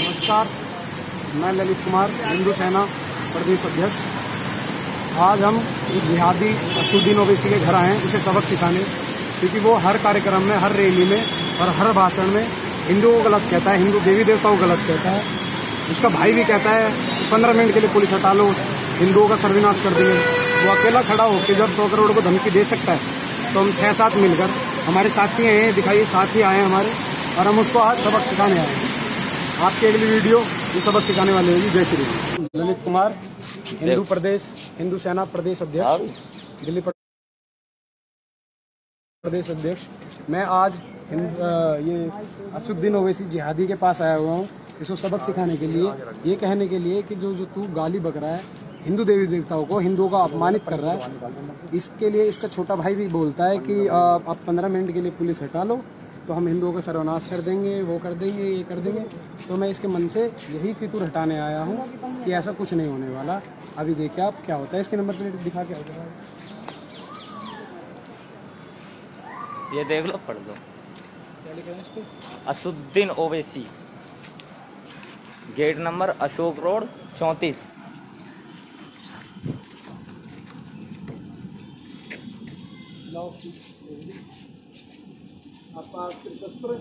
नमस्कार, मैं ललित कुमार, हिंदू सेना प्रदेश अध्यक्ष। आज हम इस जिहादी असुद्दीन ओवैसी के घर आए हैं इसे सबक सिखाने, क्योंकि वो हर कार्यक्रम में, हर रैली में और हर भाषण में हिंदुओं को गलत कहता है, हिंदू देवी देवताओं को गलत कहता है। उसका भाई भी कहता है 15 मिनट के लिए पुलिस हटा लो, हिंदुओं का सर्वनाश कर देंगे। वो अकेला खड़ा होकर जब 100 करोड़ को धमकी दे सकता है, तो हम 6-7 मिलकर, हमारे साथी हैं, दिखाइए साथी आए हैं हमारे, और हम उसको आज सबक सिखाने आए हैं। आपकी अगली वीडियो ये सबक सिखाने वाले होगी। जय श्री राम। ललित कुमार, हिंदू सेना प्रदेश अध्यक्ष, दिल्ली प्रदेश अध्यक्ष। मैं आज ये असुद्दीन ओवैसी जिहादी के पास आया हुआ हूँ इसको सबक सिखाने के लिए, ये कहने के लिए कि जो तू गाली बक रहा है हिंदू देवी देवताओं को, हिंदुओं का अपमानित कर रहा है, इसके लिए इसका छोटा भाई भी बोलता है कि आप 15 मिनट के लिए पुलिस हटा लो तो हम हिंदुओं का सर्वनाश कर देंगे, वो कर देंगे, ये कर देंगे। तो मैं इसके मन से यही फितूर हटाने आया हूँ कि ऐसा कुछ नहीं होने वाला। अभी देखिए आप क्या होता है। इसके नंबर प्लेट दिखा के होता है, ये देख लो, पढ़ लो। क्या लिखा है इस पे? Asaduddin Owaisi, gate number Ashok road 34। आपका शस्त्र